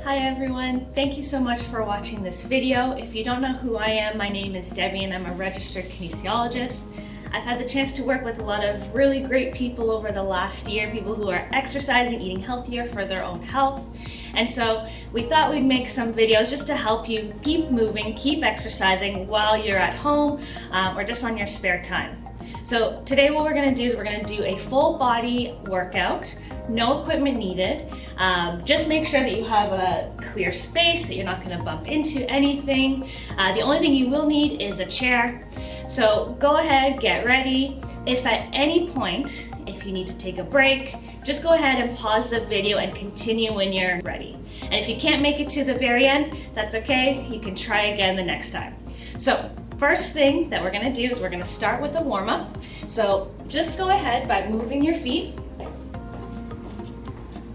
Hi everyone, thank you so much for watching this video. If you don't know who I am, my name is Debbie and I'm a registered kinesiologist. I've had the chance to work with a lot of really great people over the last year, people who are exercising, eating healthier for their own health. And so we thought we'd make some videos just to help you keep moving, keep exercising while you're at home or just on your spare time. So today what we're going to do is we're going to do a full body workout, no equipment needed. Just make sure that you have a clear space, that you're not going to bump into anything. The only thing you will need is a chair. So go ahead, get ready. If at any point, if you need to take a break, just go ahead and pause the video and continue when you're ready. And if you can't make it to the very end, that's okay. You can try again the next time. So first thing that we're going to do is we're going to start with a warm-up. So just go ahead by moving your feet.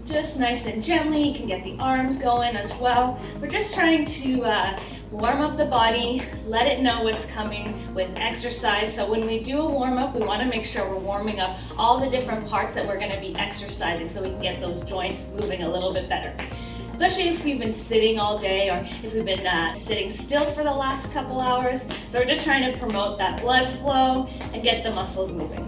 Just nice and gently. You can get the arms going as well. We're just trying to warm up the body, let it know what's coming with exercise. So when we do a warm-up, we want to make sure we're warming up all the different parts that we're going to be exercising so we can get those joints moving a little bit better. Especially if we've been sitting all day or if we've been sitting still for the last couple hours. So we're just trying to promote that blood flow and get the muscles moving.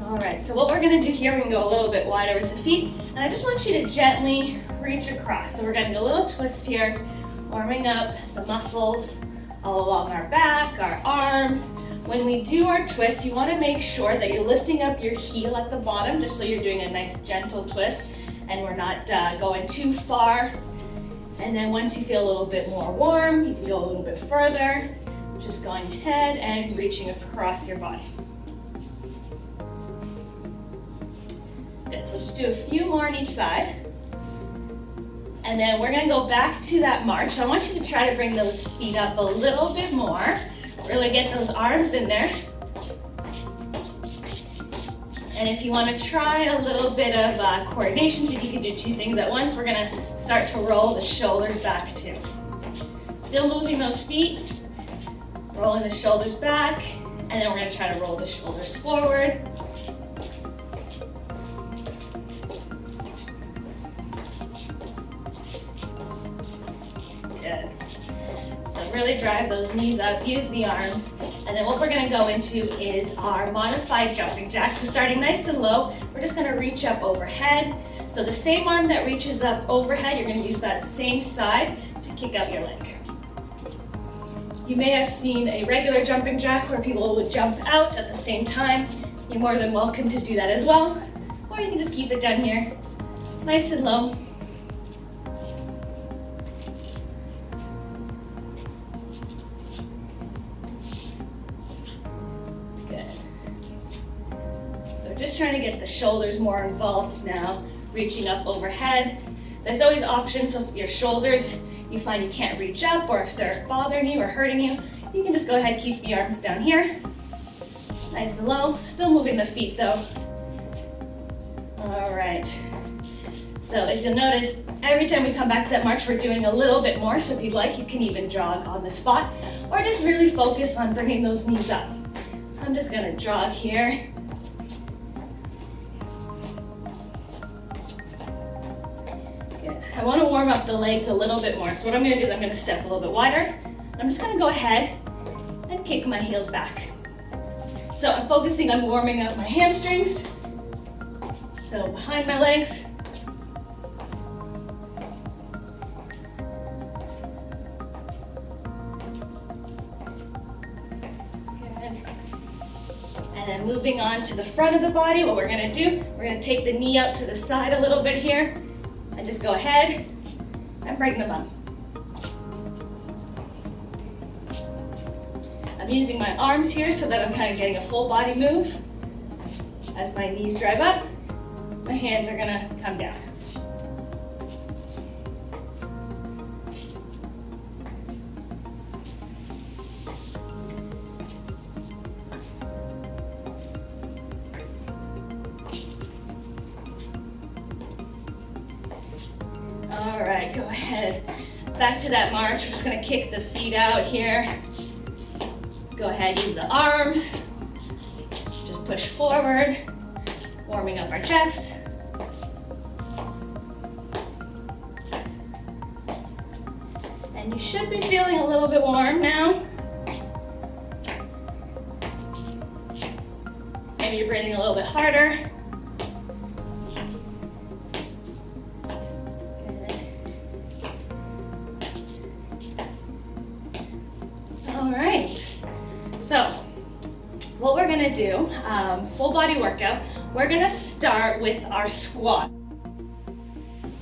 All right, so what we're gonna do here, we can go a little bit wider with the feet, and I just want you to gently reach across. So we're getting a little twist here, warming up the muscles all along our back, our arms. When we do our twist, you wanna make sure that you're lifting up your heel at the bottom, just so you're doing a nice gentle twist, and we're not going too far. And then once you feel a little bit more warm, you can go a little bit further, just going ahead and reaching across your body. Good, so just do a few more on each side. And then we're gonna go back to that march. So I want you to try to bring those feet up a little bit more. Really get those arms in there. And if you want to try a little bit of coordination, see if you can do two things at once, we're going to start to roll the shoulders back too. Still moving those feet, rolling the shoulders back, and then we're going to try to roll the shoulders forward. Good. So really drive those knees up, use the arms, and then what we're gonna go into is our modified jumping jacks. So starting nice and low, we're just gonna reach up overhead. So the same arm that reaches up overhead, you're gonna use that same side to kick out your leg. You may have seen a regular jumping jack where people would jump out at the same time. You're more than welcome to do that as well. Or you can just keep it down here, nice and low. Just trying to get the shoulders more involved now, reaching up overhead. There's always options, so if your shoulders, you find you can't reach up, or if they're bothering you or hurting you, you can just go ahead and keep the arms down here. Nice and low, still moving the feet though. All right. So if you'll notice, every time we come back to that march, we're doing a little bit more. So if you'd like, you can even jog on the spot, or just really focus on bringing those knees up. So I'm just gonna jog here. I want to warm up the legs a little bit more. So what I'm going to do is I'm going to step a little bit wider. I'm just going to go ahead and kick my heels back. So I'm focusing on warming up my hamstrings, so behind my legs. Good. And then moving on to the front of the body, what we're going to do, we're going to take the knee out to the side a little bit here. And just go ahead and bring them up. I'm using my arms here so that I'm kind of getting a full body move. As my knees drive up, my hands are gonna come down. All right, go ahead. Back to that march. We're just gonna kick the feet out here. Go ahead, use the arms. Just push forward, warming up our chest. And you should be feeling a little bit warm now. Maybe you're breathing a little bit harder. Good. All right. So, what we're gonna do, full body workout, we're gonna start with our squat.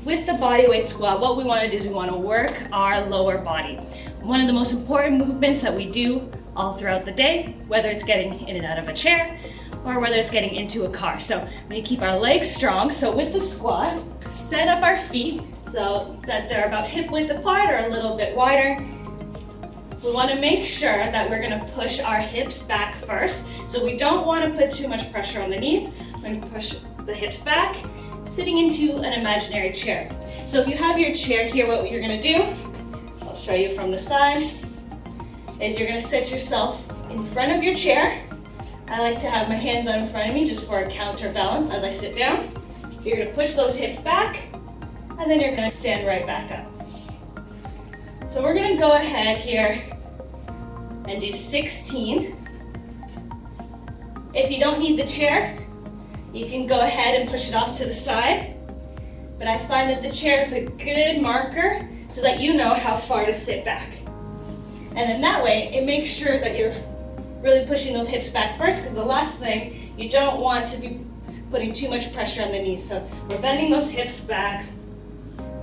With the bodyweight squat, what we wanna do is we wanna work our lower body. One of the most important movements that we do all throughout the day, whether it's getting in and out of a chair, or whether it's getting into a car. So we're gonna keep our legs strong. So with the squat, set up our feet so that they're about hip width apart or a little bit wider. We wanna make sure that we're gonna push our hips back first. So we don't wanna put too much pressure on the knees. We're gonna push the hips back, sitting into an imaginary chair. So if you have your chair here, what you're gonna do, I'll show you from the side, is you're gonna set yourself in front of your chair. I like to have my hands out in front of me just for a counterbalance as I sit down. You're gonna push those hips back, and then you're gonna stand right back up. So we're gonna go ahead here and do 16. If you don't need the chair, you can go ahead and push it off to the side. But I find that the chair is a good marker so that you know how far to sit back. And then that way, it makes sure that you're really pushing those hips back first, because the last thing, you don't want to be putting too much pressure on the knees. So we're bending those hips back,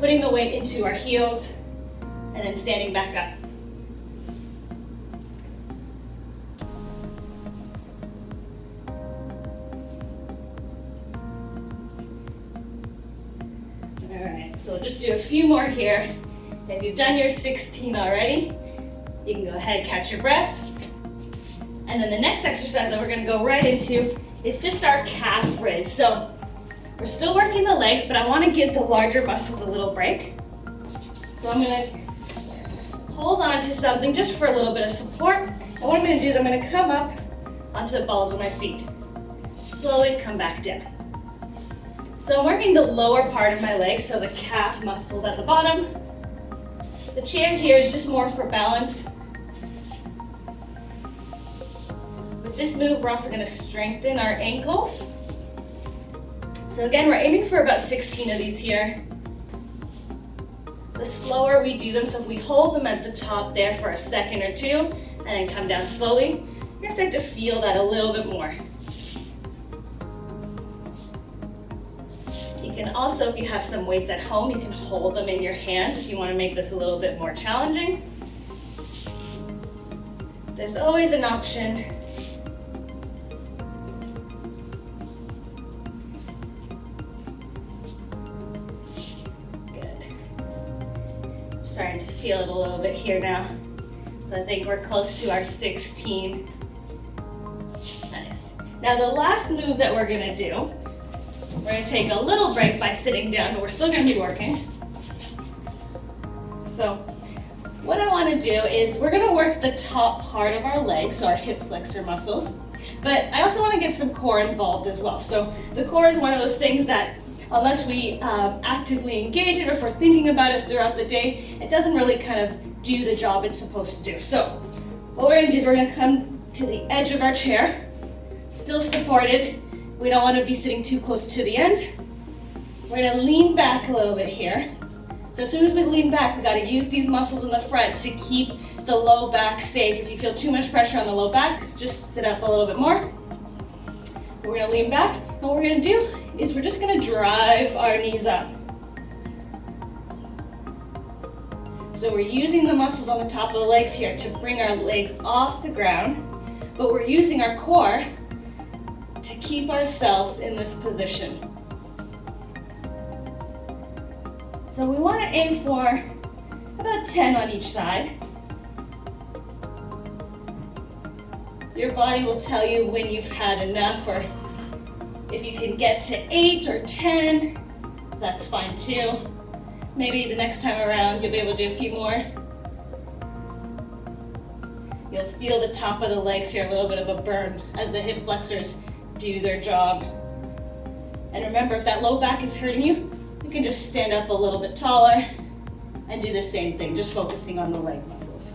putting the weight into our heels, and then standing back up. All right, so we'll just do a few more here. If you've done your 16 already, you can go ahead and catch your breath. And then the next exercise that we're gonna go right into is just our calf raise. So we're still working the legs, but I wanna give the larger muscles a little break. So I'm gonna hold on to something just for a little bit of support. And what I'm gonna do is I'm gonna come up onto the balls of my feet. Slowly come back down. So I'm working the lower part of my legs, so the calf muscles at the bottom. The chair here is just more for balance. With this move, we're also gonna strengthen our ankles. So again, we're aiming for about 16 of these here. The slower we do them, so if we hold them at the top there for a second or two, and then come down slowly, you're gonna start to feel that a little bit more. You can also, if you have some weights at home, you can hold them in your hands if you wanna make this a little bit more challenging. There's always an option. Starting to feel it a little bit here now. So I think we're close to our 16. Nice. Now the last move that we're gonna do, we're gonna take a little break by sitting down, but we're still gonna be working. So what I wanna do is we're gonna work the top part of our legs, so our hip flexor muscles, but I also wanna get some core involved as well. So the core is one of those things that unless we actively engage it or if we're thinking about it throughout the day, it doesn't really kind of do the job it's supposed to do. So what we're gonna do is we're gonna come to the edge of our chair, still supported. We don't wanna be sitting too close to the end. We're gonna lean back a little bit here. So as soon as we lean back, we gotta use these muscles in the front to keep the low back safe. If you feel too much pressure on the low back, just sit up a little bit more. We're gonna lean back, and what we're gonna do is we're just gonna drive our knees up. So we're using the muscles on the top of the legs here to bring our legs off the ground, but we're using our core to keep ourselves in this position. So we wanna aim for about 10 on each side. Your body will tell you when you've had enough, or if you can get to 8 or 10, that's fine too. Maybe the next time around, you'll be able to do a few more. You'll feel the top of the legs here, a little bit of a burn as the hip flexors do their job. And remember, if that low back is hurting you, you can just stand up a little bit taller and do the same thing, just focusing on the leg muscles.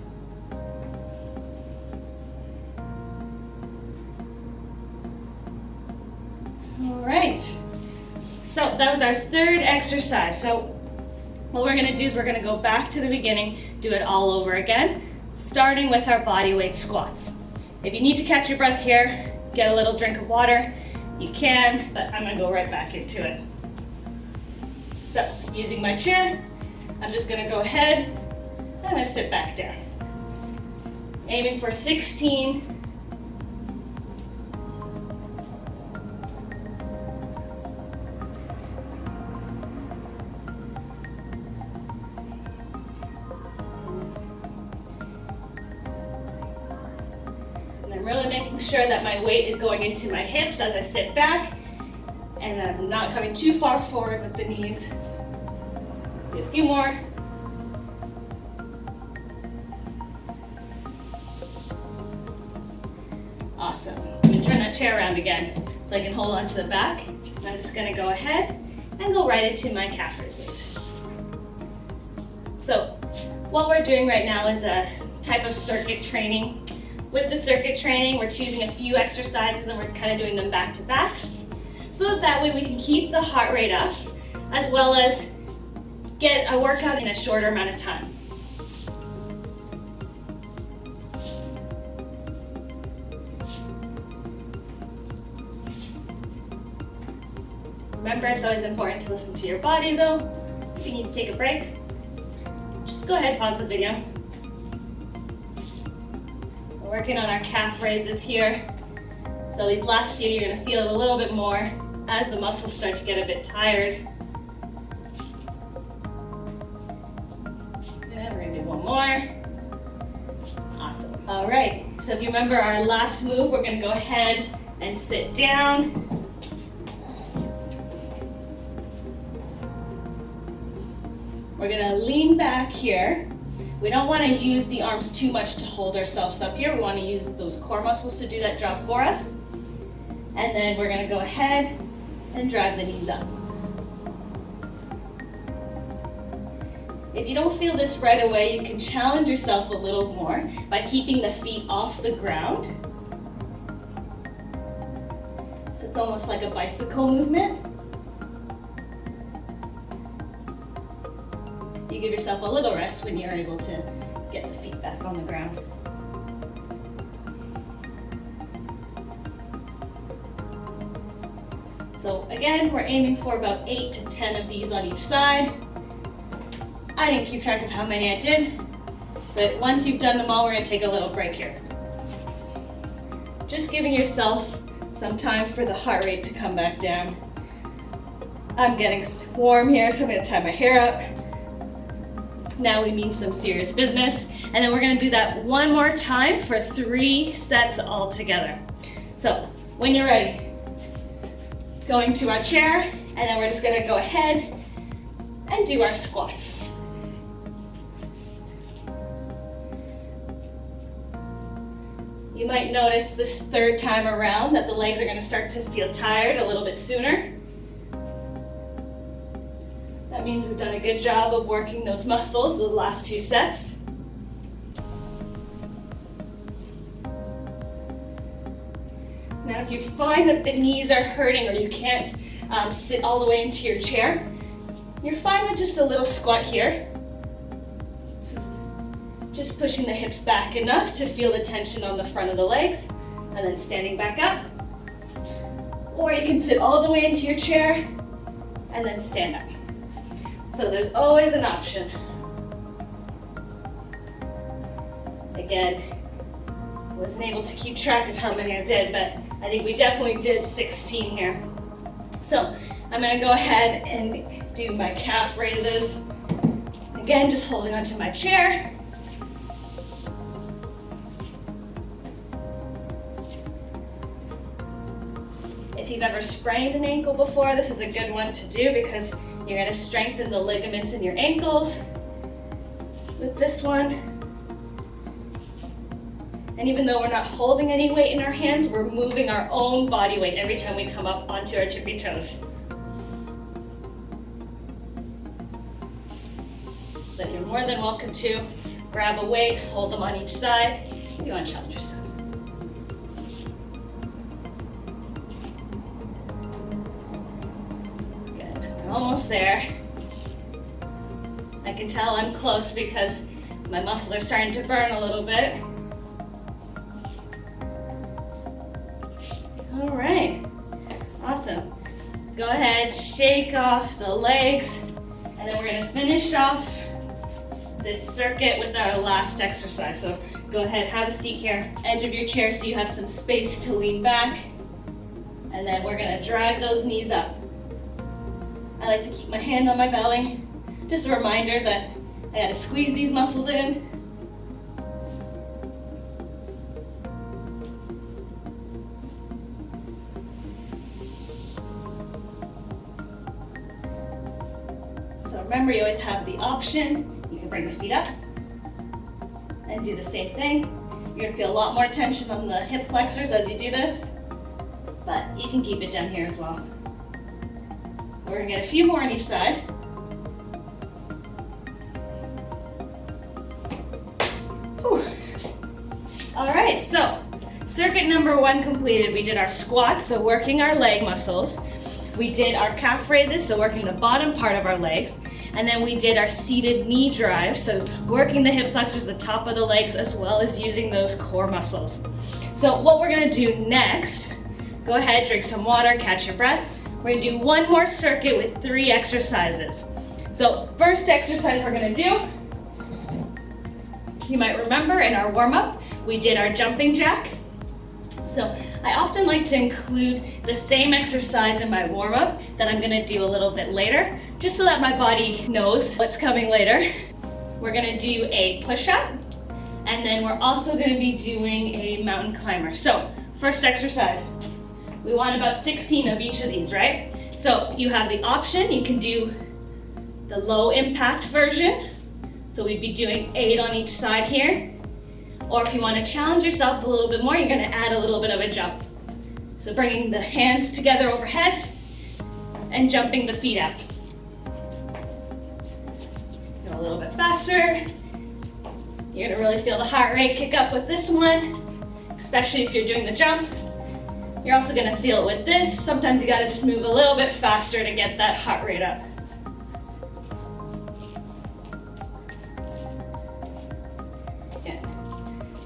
All right, so that was our third exercise. So what we're gonna do is we're gonna go back to the beginning, do it all over again, starting with our body weight squats. If you need to catch your breath here, get a little drink of water, you can, but I'm gonna go right back into it. So, using my chair, I'm just gonna go ahead, and I'm gonna sit back down. Aiming for 16. Really making sure that my weight is going into my hips as I sit back, and I'm not coming too far forward with the knees. Do a few more. Awesome. I'm going to turn that chair around again so I can hold on to the back. And I'm just going to go ahead and go right into my calf raises. So what we're doing right now is a type of circuit training. With the circuit training, we're choosing a few exercises and we're kind of doing them back to back. So that way we can keep the heart rate up, as well as get a workout in a shorter amount of time. Remember, it's always important to listen to your body though. If you need to take a break, just go ahead and pause the video. Working on our calf raises here. So these last few, you're gonna feel it a little bit more as the muscles start to get a bit tired. And we're gonna do one more. Awesome. All right, so if you remember our last move, we're gonna go ahead and sit down. We're gonna lean back here. We don't want to use the arms too much to hold ourselves up here. We want to use those core muscles to do that job for us. And then we're going to go ahead and drive the knees up. If you don't feel this right away, you can challenge yourself a little more by keeping the feet off the ground. It's almost like a bicycle movement. You give yourself a little rest when you're able to get the feet back on the ground. So again, we're aiming for about 8 to 10 of these on each side. I didn't keep track of how many I did, but once you've done them all, we're gonna take a little break here. Just giving yourself some time for the heart rate to come back down. I'm getting warm here, so I'm gonna tie my hair up. Now we mean some serious business. And then we're gonna do that one more time for 3 sets all together. So when you're ready, going to our chair, and then we're just gonna go ahead and do our squats. You might notice this third time around that the legs are gonna start to feel tired a little bit sooner. That means we've done a good job of working those muscles the last 2 sets. Now if you find that the knees are hurting or you can't sit all the way into your chair, you're fine with just a little squat here. Just pushing the hips back enough to feel the tension on the front of the legs, and then standing back up. Or you can sit all the way into your chair and then stand up. So there's always an option. Again, wasn't able to keep track of how many I did, but I think we definitely did 16 here. So I'm gonna go ahead and do my calf raises. Again, just holding onto my chair. If you've ever sprained an ankle before, this is a good one to do because you're going to strengthen the ligaments in your ankles with this one. And even though we're not holding any weight in our hands, we're moving our own body weight every time we come up onto our tippy toes. Let your more than welcome to grab a weight, hold them on each side if you want to challenge yourself. Good, we're almost there. I can tell I'm close because my muscles are starting to burn a little bit. All right, awesome. Go ahead, shake off the legs, and then we're gonna finish off this circuit with our last exercise. So go ahead, have a seat here, edge of your chair so you have some space to lean back, and then we're gonna drive those knees up. I like to keep my hand on my belly. Just a reminder that I gotta squeeze these muscles in. So remember, you always have the option. You can bring the feet up and do the same thing. You're gonna feel a lot more tension on the hip flexors as you do this, but you can keep it down here as well. We're gonna get a few more on each side. All right, so circuit number 1 completed. We did our squats, so working our leg muscles. We did our calf raises, so working the bottom part of our legs. And then we did our seated knee drive, so working the hip flexors, the top of the legs, as well as using those core muscles. So what we're gonna do next, go ahead, drink some water, catch your breath. We're gonna do one more circuit with 3 exercises. So first exercise we're gonna do, you might remember in our warm-up, we did our jumping jack. So I often like to include the same exercise in my warm-up that I'm gonna do a little bit later, just so that my body knows what's coming later. We're gonna do a push-up, and then we're also gonna be doing a mountain climber. So first exercise, we want about 16 of each of these, right? So you have the option, you can do the low impact version. So we'd be doing 8 on each side here. Or if you want to challenge yourself a little bit more, you're going to add a little bit of a jump. So bringing the hands together overhead and jumping the feet out. Go a little bit faster. You're going to really feel the heart rate kick up with this one, especially if you're doing the jump. You're also going to feel it with this. Sometimes you got to just move a little bit faster to get that heart rate up.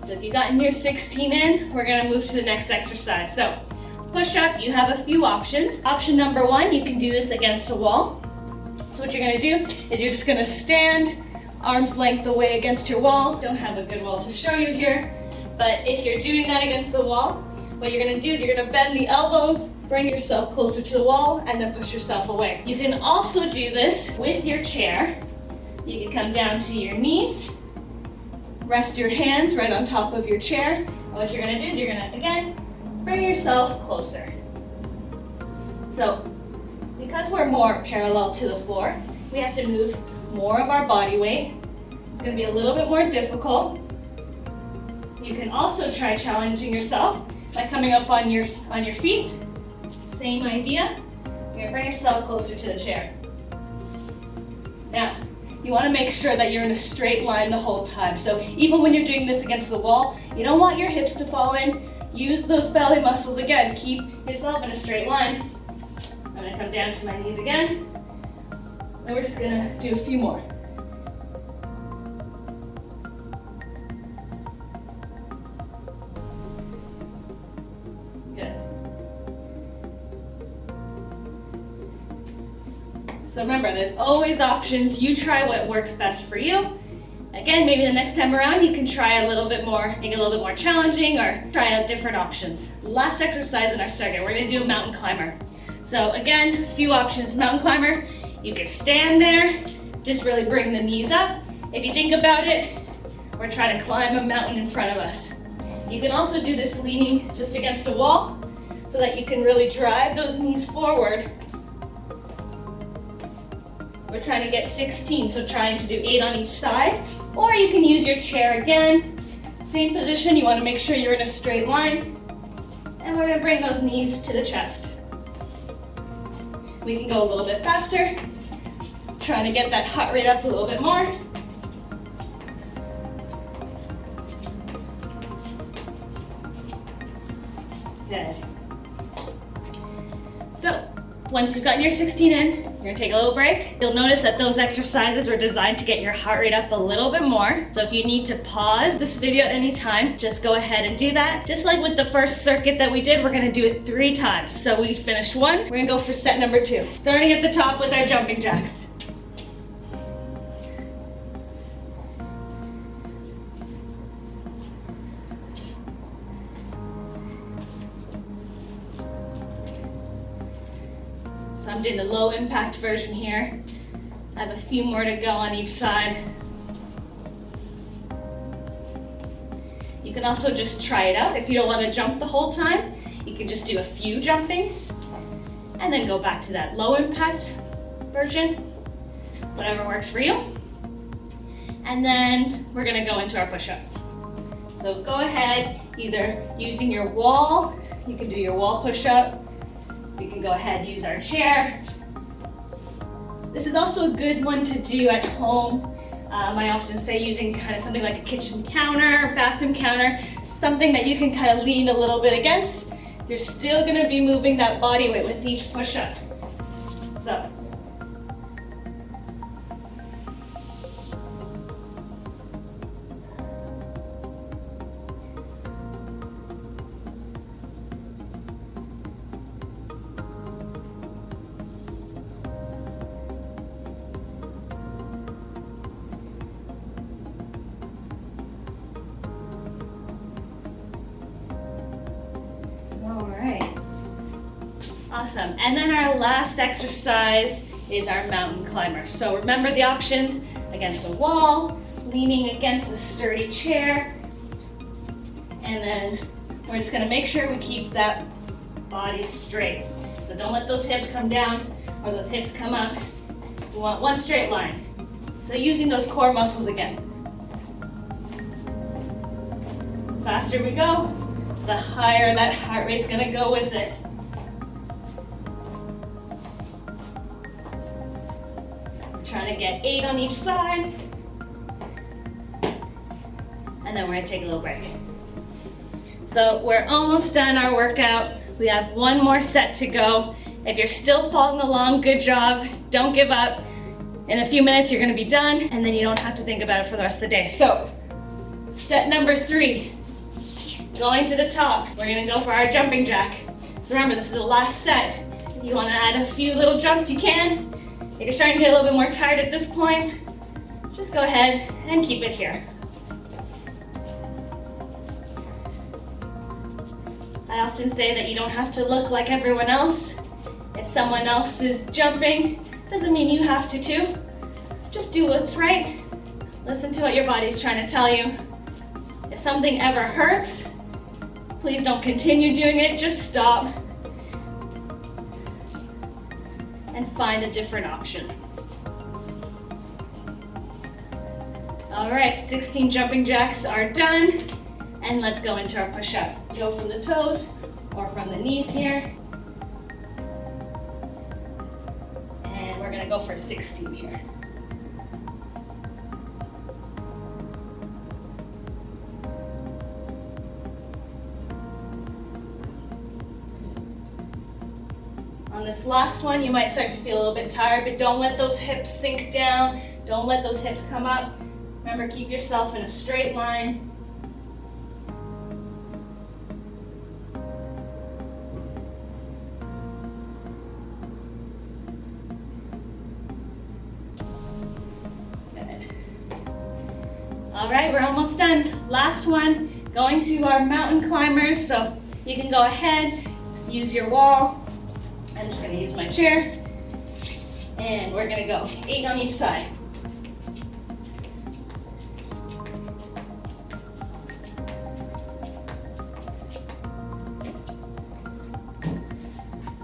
So if you gotten your 16 in, we're gonna move to the next exercise. So push up, you have a few options. Option number 1, you can do this against a wall. So what you're gonna do is you're just gonna stand arm's length away against your wall. Don't have a good wall to show you here, but if you're doing that against the wall, what you're gonna do is you're gonna bend the elbows, bring yourself closer to the wall, and then push yourself away. You can also do this with your chair. You can come down to your knees, rest your hands right on top of your chair. And what you're gonna do is you're gonna, again, bring yourself closer. So, because we're more parallel to the floor, we have to move more of our body weight. It's gonna be a little bit more difficult. You can also try challenging yourself by coming up on your feet. Same idea. You're gonna bring yourself closer to the chair. Now, you want to make sure that you're in a straight line the whole time. So even when you're doing this against the wall, you don't want your hips to fall in. Use those belly muscles again. Keep yourself in a straight line. I'm going to come down to my knees again. And we're just going to do a few more. Good. So remember, there's always options. You try what works best for you. Again, maybe the next time around you can try a little bit more, make it a little bit more challenging, or try out different options. Last exercise in our circuit, we're gonna do a mountain climber. So again, a few options. Mountain climber, you can stand there, just really bring the knees up. If you think about it, we're trying to climb a mountain in front of us. You can also do this leaning just against a wall so that you can really drive those knees forward. We're trying to get 16, so trying to do 8 on each side. Or you can use your chair again. Same position, you want to make sure you're in a straight line. And we're going to bring those knees to the chest. We can go a little bit faster. Trying to get that heart rate up a little bit more. Dead. So, once you've gotten your 16 in, you're gonna take a little break. You'll notice that those exercises were designed to get your heart rate up a little bit more. So if you need to pause this video at any time, just go ahead and do that. Just like with the first circuit that we did, we're gonna do it 3 times. So we finished 1, we're gonna go for set number 2. Starting at the top with our jumping jacks. So I'm doing the low impact version here. I have a few more to go on each side. You can also just try it out. If you don't want to jump the whole time, you can just do a few jumping and then go back to that low impact version, whatever works for you. And then we're gonna go into our push-up. So go ahead, either using your wall, you can do your wall push-up. We can go ahead and use our chair. This is also a good one to do at home. I often say using kind of something like a kitchen counter, bathroom counter, something that you can kind of lean a little bit against. You're still gonna be moving that body weight with each push-up. So. Awesome. And then our last exercise is our mountain climber. So remember the options: against a wall, leaning against a sturdy chair, and then we're just gonna make sure we keep that body straight. So don't let those hips come down or those hips come up. We want one straight line. So using those core muscles again. The faster we go, the higher that heart rate's gonna go with it. Trying to get 8 on each side. And then we're gonna take a little break. So we're almost done our workout. We have 1 more set to go. If you're still following along, good job. Don't give up. In a few minutes, you're gonna be done, and then you don't have to think about it for the rest of the day. So, set number 3, going to the top. We're gonna go for our jumping jack. So remember, this is the last set. If you wanna add a few little jumps, you can. If you're starting to get a little bit more tired at this point, just go ahead and keep it here. I often say that you don't have to look like everyone else. If someone else is jumping, doesn't mean you have to too. Just do what's right. Listen to what your body's trying to tell you. If something ever hurts, please don't continue doing it, just stop. And find a different option. All right, 16 jumping jacks are done. And let's go into our push-up. Go from the toes or from the knees here. And we're gonna go for 16 here. On this last one, you might start to feel a little bit tired, but don't let those hips sink down. Don't let those hips come up. Remember, keep yourself in a straight line. Good. All right, we're almost done. Last one, going to our mountain climbers. So you can go ahead, use your wall. I'm just gonna use my chair, and we're gonna go 8 on each side.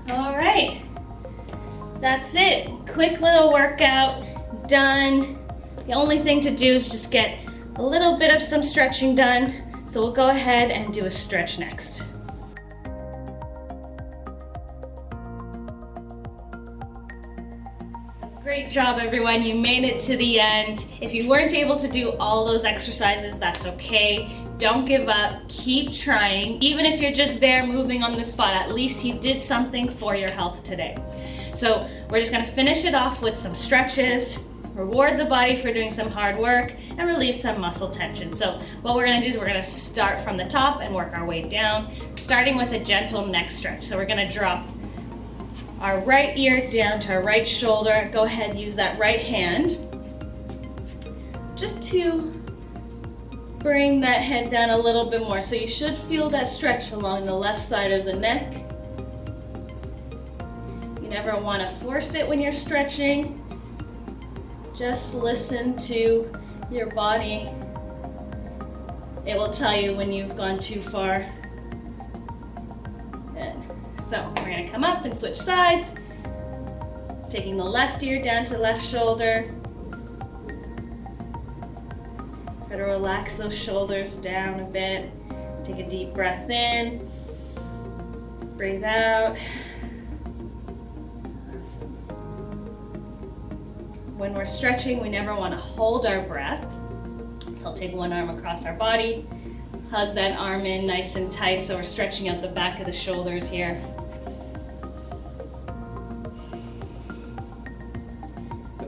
All right, that's it. Quick little workout, done. The only thing to do is just get a little bit of some stretching done. So we'll go ahead and do a stretch next. Great job, everyone. You made it to the end. If you weren't able to do all those exercises, that's okay. Don't give up. Keep trying. Even if you're just there moving on the spot, at least you did something for your health today. So we're just gonna finish it off with some stretches, reward the body for doing some hard work, and relieve some muscle tension. So what we're gonna do is we're gonna start from the top and work our way down, starting with a gentle neck stretch. So we're gonna drop our right ear down to our right shoulder. Go ahead and use that right hand just to bring that head down a little bit more. So you should feel that stretch along the left side of the neck. You never want to force it when you're stretching. Just listen to your body. It will tell you when you've gone too far. Good. So we're gonna come up and switch sides, taking the left ear down to left shoulder. Try to relax those shoulders down a bit. Take a deep breath in, breathe out. Awesome. When we're stretching, we never want to hold our breath. So I'll take one arm across our body, hug that arm in nice and tight so we're stretching out the back of the shoulders here.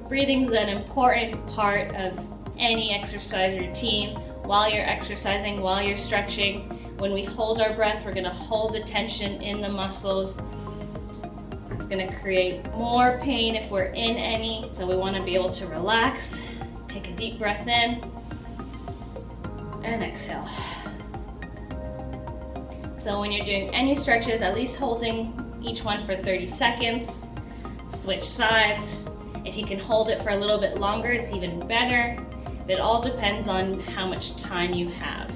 Breathing's an important part of any exercise routine. While you're exercising, while you're stretching, when we hold our breath, we're gonna hold the tension in the muscles. It's gonna create more pain if we're in any, so we wanna be able to relax. Take a deep breath in and exhale. So when you're doing any stretches, at least holding each one for 30 seconds. Switch sides. If you can hold it for a little bit longer, it's even better. It all depends on how much time you have.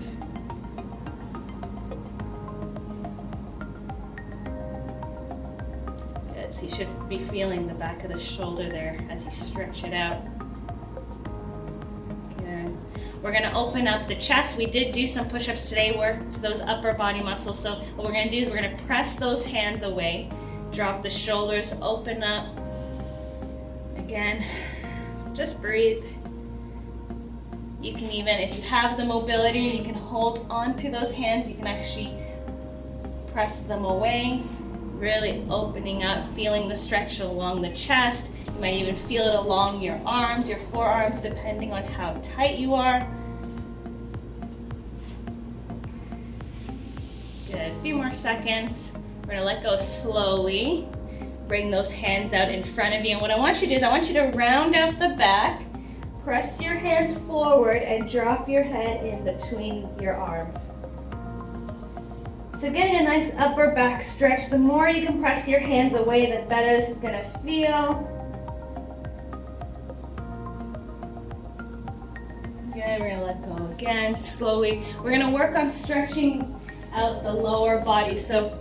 Good, so you should be feeling the back of the shoulder there as you stretch it out. Good. We're gonna open up the chest. We did do some push-ups today, work to those upper body muscles. So what we're gonna do is we're gonna press those hands away, drop the shoulders, open up. Again, just breathe. You can even, if you have the mobility, you can hold onto those hands. You can actually press them away, really opening up, feeling the stretch along the chest. You might even feel it along your arms, your forearms, depending on how tight you are. Good, a few more seconds. We're gonna let go slowly. Bring those hands out in front of you. And what I want you to do is I want you to round out the back, press your hands forward, and drop your head in between your arms. So getting a nice upper back stretch. The more you can press your hands away, the better this is gonna feel. Good, we're gonna let go again, slowly. We're gonna work on stretching out the lower body. So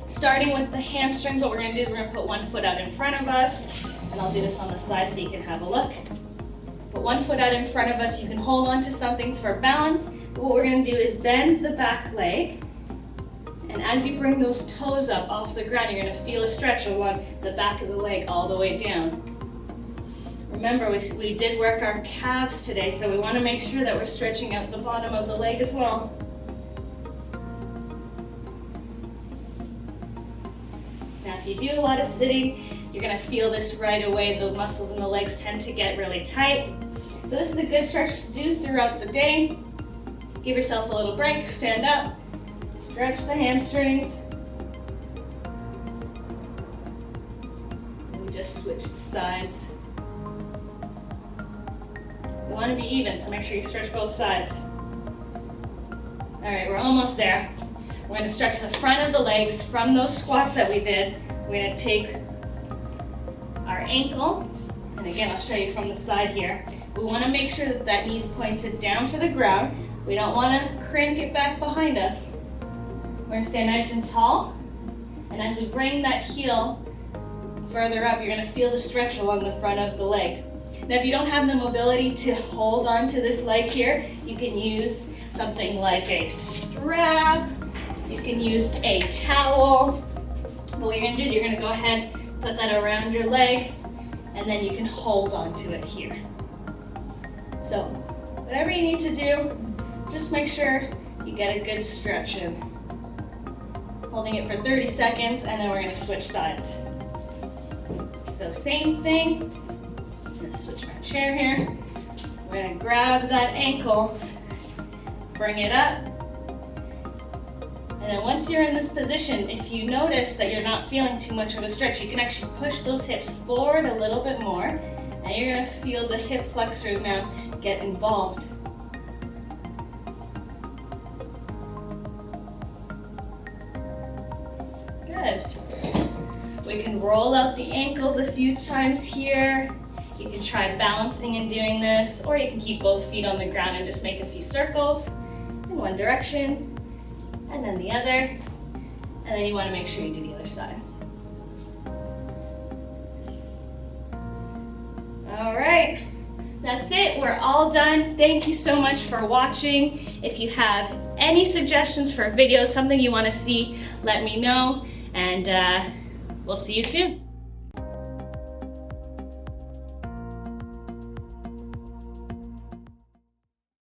starting with the hamstrings, what we're gonna do is we're gonna put one foot out in front of us, and I'll do this on the side so you can have a look. Put one foot out in front of us, you can hold on to something for balance, but what we're gonna do is bend the back leg, and as you bring those toes up off the ground, you're gonna feel a stretch along the back of the leg all the way down. Remember, we did work our calves today, so we wanna make sure that we're stretching out the bottom of the leg as well. If you do a lot of sitting, you're gonna feel this right away. The muscles in the legs tend to get really tight. So this is a good stretch to do throughout the day. Give yourself a little break, stand up, stretch the hamstrings. And we just switched sides. You wanna be even, so make sure you stretch both sides. All right, we're almost there. We're gonna stretch the front of the legs from those squats that we did. We're gonna take our ankle, and again, I'll show you from the side here. We wanna make sure that that knee's pointed down to the ground. We don't wanna crank it back behind us. We're gonna stay nice and tall, and as we bring that heel further up, you're gonna feel the stretch along the front of the leg. Now, if you don't have the mobility to hold on to this leg here, you can use something like a strap, you can use a towel. But what you're gonna do is you're gonna go ahead, put that around your leg, and then you can hold onto it here. So whatever you need to do, just make sure you get a good stretch in. Holding it for 30 seconds, and then we're gonna switch sides. So same thing, I'm gonna switch my chair here. We're gonna grab that ankle, bring it up, and then once you're in this position, if you notice that you're not feeling too much of a stretch, you can actually push those hips forward a little bit more, and you're gonna feel the hip flexor now get involved. Good. We can roll out the ankles a few times here. You can try balancing and doing this, or you can keep both feet on the ground and just make a few circles in one direction, and then the other, and then you want to make sure you do the other side. All right, that's it. We're all done. Thank you so much for watching. If you have any suggestions for videos, something you want to see, let me know, and we'll see you soon.